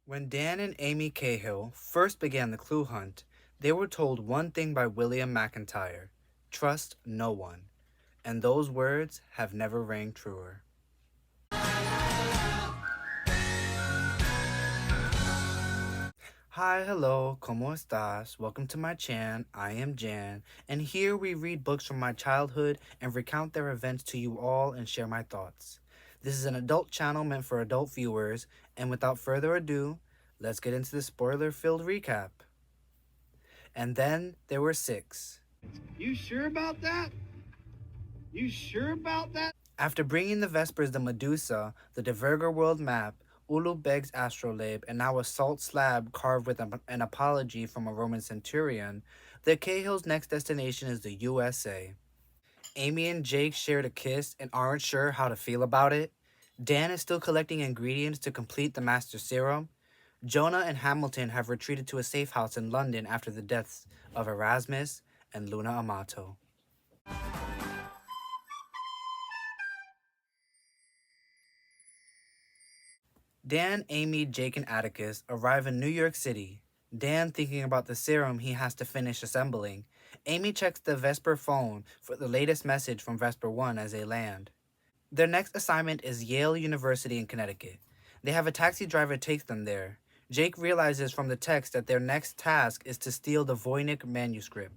When Dan and Amy Cahill first began the clue hunt, they were told one thing by William McIntyre: trust no one. And those words have never rang truer. Hi, hello, ¿cómo estás? Welcome to my chan. I am Jan, and here we read books from my childhood and recount their events to you all and share my thoughts. This is an adult channel meant for adult viewers, and without further ado, let's get into the spoiler-filled recap. And then there were six. You sure about that? You sure about that? After bringing the Vespers the Medusa, the Diverger world map, Ulu Beg's astrolabe, and now a salt slab carved with an apology from a Roman centurion, the Cahills' next destination is the USA. Amy and Jake shared a kiss and aren't sure how to feel about it. Dan is still collecting ingredients to complete the Master Serum. Jonah and Hamilton have retreated to a safe house in London after the deaths of Erasmus and Luna Amato. Dan, Amy, Jake, and Atticus arrive in New York City. Dan thinking about the serum he has to finish assembling. Amy checks the Vesper phone for the latest message from Vesper 1 as they land. Their next assignment is Yale University in Connecticut. They have a taxi driver take them there. Jake realizes from the text that their next task is to steal the Voynich manuscript.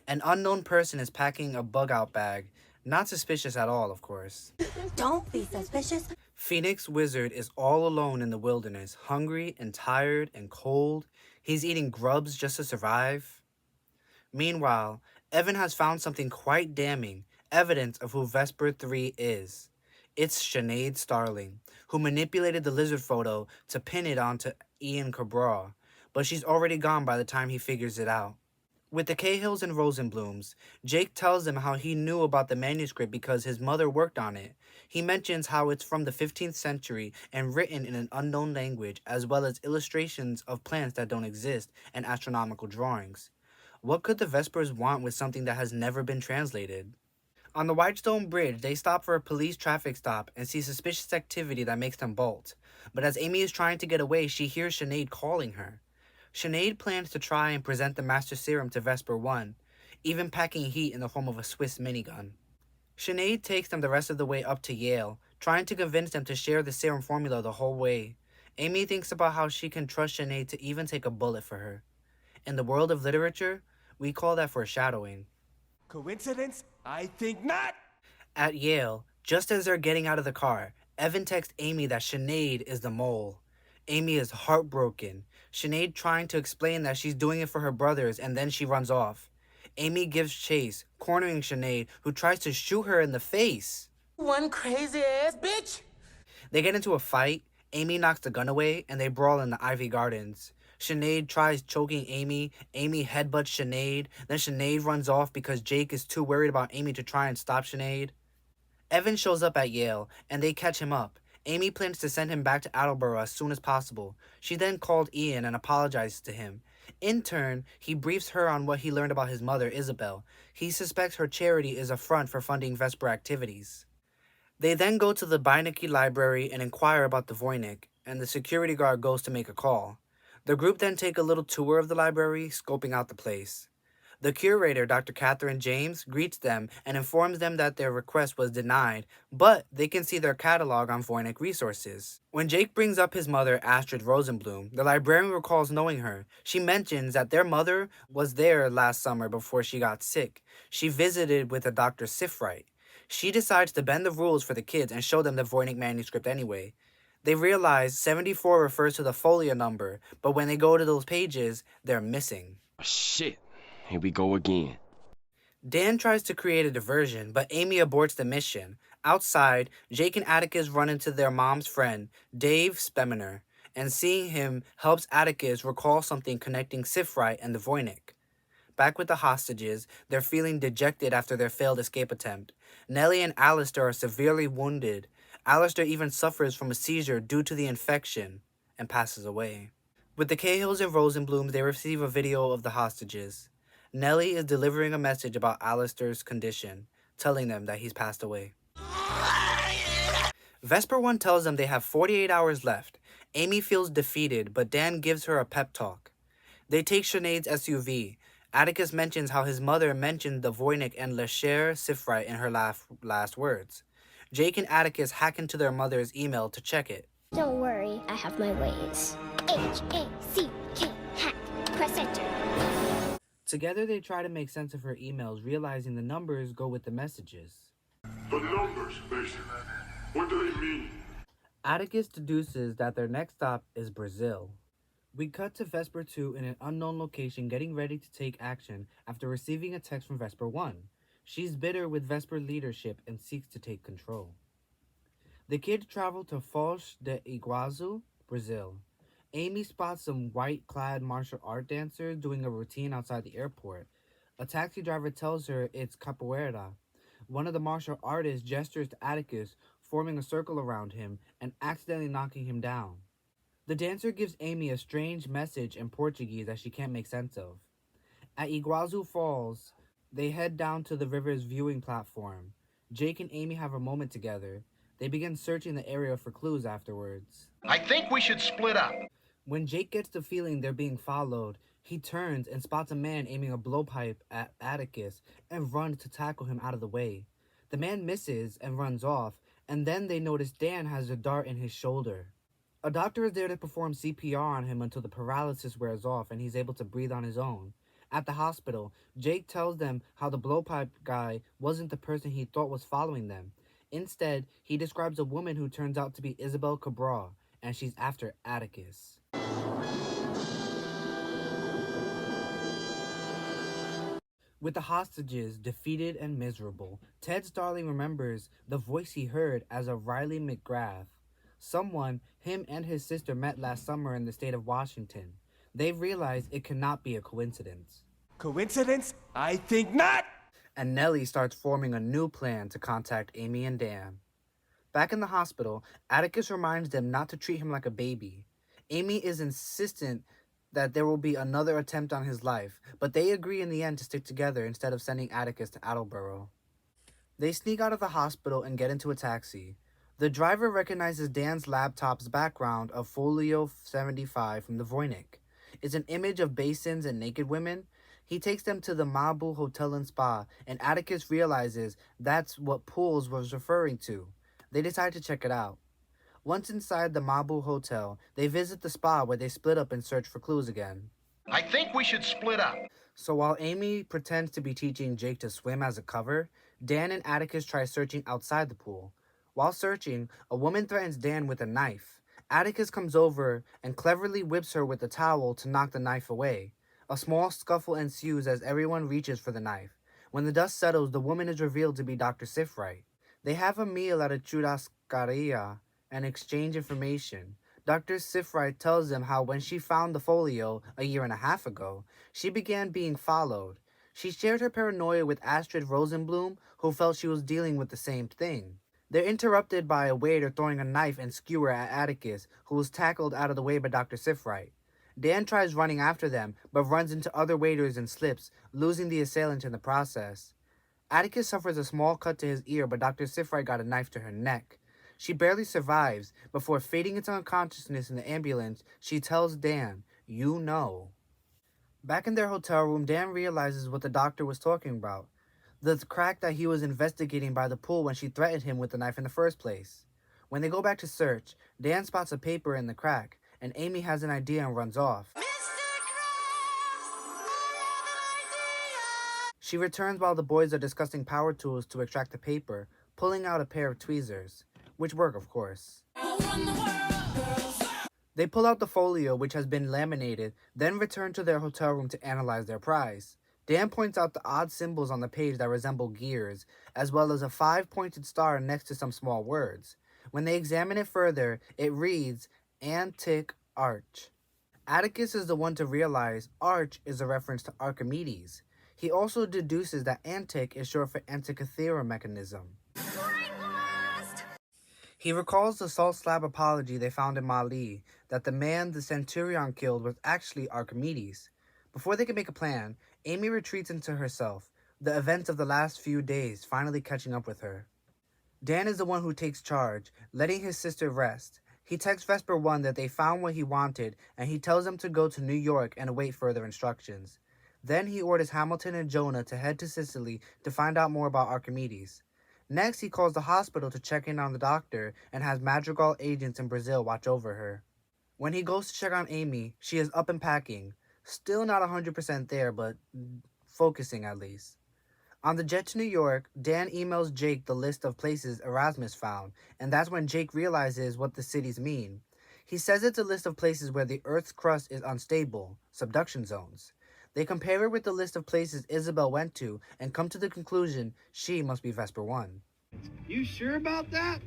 An unknown person is packing a bug-out bag. Not suspicious at all, of course. Don't be suspicious. Phoenix Wizard is all alone in the wilderness, hungry and tired and cold. He's eating grubs just to survive. Meanwhile, Evan has found something quite damning, evidence of who Vesper 3 is. It's Sinead Starling, who manipulated the lizard photo to pin it onto Ian Cabral, but she's already gone by the time he figures it out. With the Cahills and Rosenblums, Jake tells them how he knew about the manuscript because his mother worked on it. He mentions how it's from the 15th century and written in an unknown language, as well as illustrations of plants that don't exist and astronomical drawings. What could the Vespers want with something that has never been translated? On the Whitestone Bridge, they stop for a police traffic stop and see suspicious activity that makes them bolt. But as Amy is trying to get away, she hears Sinead calling her. Sinead plans to try and present the Master Serum to Vesper 1, even packing heat in the form of a Swiss minigun. Sinead takes them the rest of the way up to Yale, trying to convince them to share the serum formula the whole way. Amy thinks about how she can trust Sinead to even take a bullet for her. In the world of literature, we call that foreshadowing. Coincidence? I think not! At Yale, just as they're getting out of the car, Evan texts Amy that Sinead is the mole. Amy is heartbroken. Sinead trying to explain that she's doing it for her brothers, and then she runs off. Amy gives chase, cornering Sinead, who tries to shoot her in the face. One crazy ass bitch. They get into a fight, Amy knocks the gun away, and they brawl in the Ivy Gardens. Sinead tries choking Amy headbutts Sinead, then Sinead runs off because Jake is too worried about Amy to try and stop Sinead. Evan shows up at Yale, and they catch him up. Amy plans to send him back to Attleboro as soon as possible. She then called Ian and apologizes to him. In turn, he briefs her on what he learned about his mother, Isabel. He suspects her charity is a front for funding Vesper activities. They then go to the Beinecke Library and inquire about the Voynich, and the security guard goes to make a call. The group then take a little tour of the library, scoping out the place. The curator, Dr. Catherine James, greets them and informs them that their request was denied, but they can see their catalog on Voynich resources. When Jake brings up his mother, Astrid Rosenblum, the librarian recalls knowing her. She mentions that their mother was there last summer before she got sick. She visited with a Dr. Sifrite. She decides to bend the rules for the kids and show them the Voynich manuscript anyway. They realize 74 refers to the folio number, but when they go to those pages, they're missing. Shit, here we go again. Dan tries to create a diversion, but Amy aborts the mission. Outside, Jake and Atticus run into their mom's friend, Dave Speminer, and seeing him helps Atticus recall something connecting Sifrite and the Voynich. Back with the hostages, they're feeling dejected after their failed escape attempt. Nellie and Alistair are severely wounded. Alistair even suffers from a seizure due to the infection and passes away. With the Cahills and Rosenblums, they receive a video of the hostages. Nellie is delivering a message about Alistair's condition, telling them that he's passed away. Vesper 1 tells them they have 48 hours left, Amy feels defeated, but Dan gives her a pep talk. They take Sinead's SUV. Atticus mentions how his mother mentioned the Voynich and LeChere Sifrite in her last words. Jake and Atticus hack into their mother's email to check it. Don't worry, I have my ways. H-A-C-K, hack, press enter. Together they try to make sense of her emails, realizing the numbers go with the messages. The numbers, Mason. What do they mean? Atticus deduces that their next stop is Brazil. We cut to Vesper 2 in an unknown location getting ready to take action after receiving a text from Vesper 1. She's bitter with Vesper leadership and seeks to take control. The kids travel to Foz de Iguazu, Brazil. Amy spots some white-clad martial art dancers doing a routine outside the airport. A taxi driver tells her it's capoeira. One of the martial artists gestures to Atticus, forming a circle around him and accidentally knocking him down. The dancer gives Amy a strange message in Portuguese that she can't make sense of. At Iguazu Falls, they head down to the river's viewing platform. Jake and Amy have a moment together. They begin searching the area for clues afterwards. I think we should split up. When Jake gets the feeling they're being followed, he turns and spots a man aiming a blowpipe at Atticus and runs to tackle him out of the way. The man misses and runs off, and then they notice Dan has a dart in his shoulder. A doctor is there to perform CPR on him until the paralysis wears off and he's able to breathe on his own. At the hospital, Jake tells them how the blowpipe guy wasn't the person he thought was following them. Instead, he describes a woman who turns out to be Isabel Cabral, and she's after Atticus. With the hostages defeated and miserable, Ted Starling remembers the voice he heard as of Riley McGrath, someone him and his sister met last summer in the state of Washington. They realize it cannot be a coincidence. Coincidence? I think not! And Nellie starts forming a new plan to contact Amy and Dan. Back in the hospital, Atticus reminds them not to treat him like a baby. Amy is insistent that there will be another attempt on his life, but they agree in the end to stick together instead of sending Atticus to Attleboro. They sneak out of the hospital and get into a taxi. The driver recognizes Dan's laptop's background of Folio 75 from the Voynich. It's an image of basins and naked women. He takes them to the Mabu Hotel and Spa, and Atticus realizes that's what Pools was referring to. They decide to check it out. Once inside the Mabu Hotel, they visit the spa where they split up and search for clues again. I think we should split up. So while Amy pretends to be teaching Jake to swim as a cover, Dan and Atticus try searching outside the pool. While searching, a woman threatens Dan with a knife. Atticus comes over and cleverly whips her with a towel to knock the knife away. A small scuffle ensues as everyone reaches for the knife. When the dust settles, the woman is revealed to be Dr. Sifrite. They have a meal at a churrascaria and exchange information. Dr. Sifrite tells them how when she found the folio a year and a half ago, she began being followed. She shared her paranoia with Astrid Rosenblum, who felt she was dealing with the same thing. They're interrupted by a waiter throwing a knife and skewer at Atticus, who was tackled out of the way by Dr. Sifrite. Dan tries running after them, but runs into other waiters and slips, losing the assailant in the process. Atticus suffers a small cut to his ear, but Dr. Sifrite got a knife to her neck. She barely survives. Before fading into unconsciousness in the ambulance, she tells Dan, "You know." Back in their hotel room, Dan realizes what the doctor was talking about. The crack that he was investigating by the pool when she threatened him with the knife in the first place. When they go back to search, Dan spots a paper in the crack, and Amy has an idea and runs off. She returns while the boys are discussing power tools to extract the paper, pulling out a pair of tweezers, which work, of course. They pull out the folio, which has been laminated, then return to their hotel room to analyze their prize. Dan points out the odd symbols on the page that resemble gears, as well as a 5-pointed star next to some small words. When they examine it further, it reads, Antic Arch. Atticus is the one to realize arch is a reference to Archimedes. He also deduces that antic is short for Antikythera mechanism. He recalls the salt slab apology they found in Mali, that the man the Centurion killed was actually Archimedes. Before they can make a plan, Amy retreats into herself, the events of the last few days finally catching up with her. Dan is the one who takes charge, letting his sister rest. He texts Vesper 1 that they found what he wanted, and he tells them to go to New York and await further instructions. Then he orders Hamilton and Jonah to head to Sicily to find out more about Archimedes. Next, he calls the hospital to check in on the doctor and has Madrigal agents in Brazil watch over her. When he goes to check on Amy, she is up and packing. Still not 100% there, but focusing at least. On the jet to New York, Dan emails Jake the list of places Erasmus found, and that's when Jake realizes what the cities mean. He says it's a list of places where the Earth's crust is unstable, subduction zones. They compare it with the list of places Isabel went to and come to the conclusion she must be Vesper 1. You sure about that?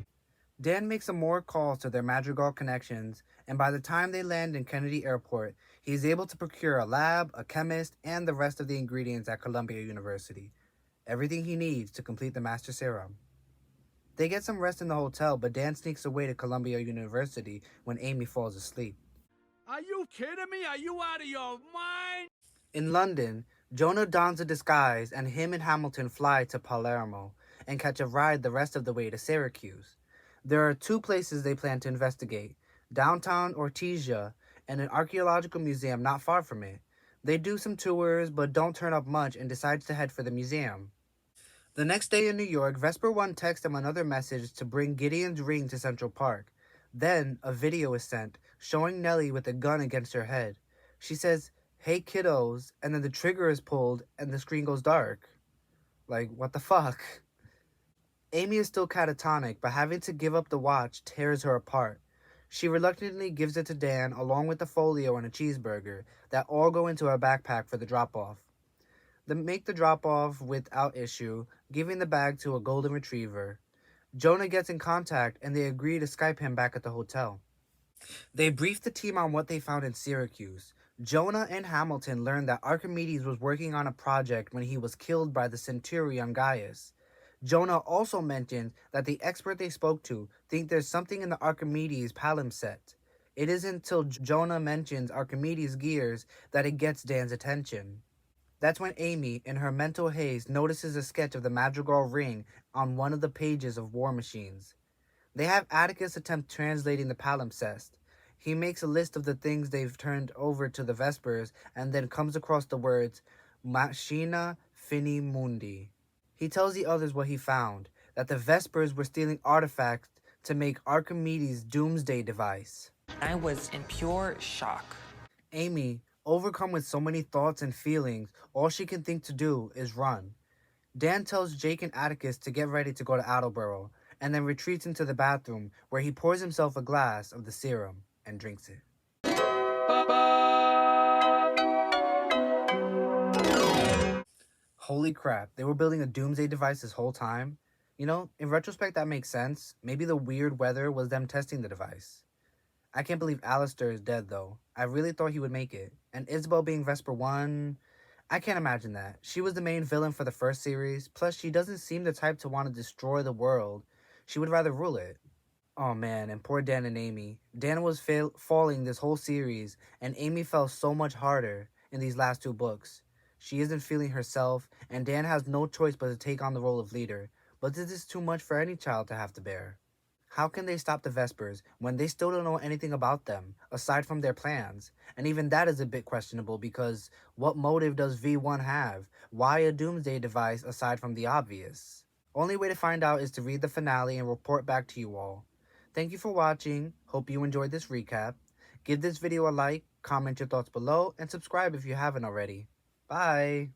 Dan makes some more calls to their Madrigal connections, and by the time they land in Kennedy Airport, he is able to procure a lab, a chemist, and the rest of the ingredients at Columbia University. Everything he needs to complete the Master Serum. They get some rest in the hotel, but Dan sneaks away to Columbia University when Amy falls asleep. Are you kidding me? Are you out of your mind? In London, Jonah dons a disguise and him and Hamilton fly to Palermo and catch a ride the rest of the way to Syracuse. There are two places they plan to investigate, downtown Ortygia and an archaeological museum not far from it. They do some tours but don't turn up much and decide to head for the museum. The next day in New York, Vesper 1 texts him another message to bring Gideon's ring to Central Park. Then, a video is sent, showing Nellie with a gun against her head. She says, "Hey kiddos," and then the trigger is pulled and the screen goes dark. Like, what the fuck? Amy is still catatonic, but having to give up the watch tears her apart. She reluctantly gives it to Dan along with the folio and a cheeseburger that all go into her backpack for the drop-off. They make the drop-off without issue, giving the bag to a golden retriever. Jonah gets in contact and they agree to Skype him back at the hotel. They brief the team on what they found in Syracuse. Jonah and Hamilton learn that Archimedes was working on a project when he was killed by the centurion Gaius. Jonah also mentioned that the expert they spoke to think there's something in the Archimedes palimpsest. It isn't until Jonah mentions Archimedes' gears that it gets Dan's attention. That's when Amy, in her mental haze, notices a sketch of the Madrigal ring on one of the pages of War Machines. They have Atticus attempt translating the palimpsest. He makes a list of the things they've turned over to the Vespers and then comes across the words Machina Fini Mundi. He tells the others what he found, that the Vespers were stealing artifacts to make Archimedes' doomsday device. I was in pure shock. Amy, overcome with so many thoughts and feelings, all she can think to do is run. Dan tells Jake and Atticus to get ready to go to Attleboro, and then retreats into the bathroom where he pours himself a glass of the serum and drinks it. Holy crap, they were building a doomsday device this whole time? You know, in retrospect that makes sense. Maybe the weird weather was them testing the device. I can't believe Alistair is dead though. I really thought he would make it. And Isabel being Vesper 1, I can't imagine that. She was the main villain for the first series, plus she doesn't seem the type to want to destroy the world. She would rather rule it. Oh man, and poor Dan and Amy. Dan was falling this whole series, and Amy fell so much harder in these last two books. She isn't feeling herself, and Dan has no choice but to take on the role of leader. But this is too much for any child to have to bear. How can they stop the Vespers when they still don't know anything about them, aside from their plans? And even that is a bit questionable because what motive does V1 have? Why a doomsday device aside from the obvious? Only way to find out is to read the finale and report back to you all. Thank you for watching. Hope you enjoyed this recap. Give this video a like, comment your thoughts below, and subscribe if you haven't already. Bye!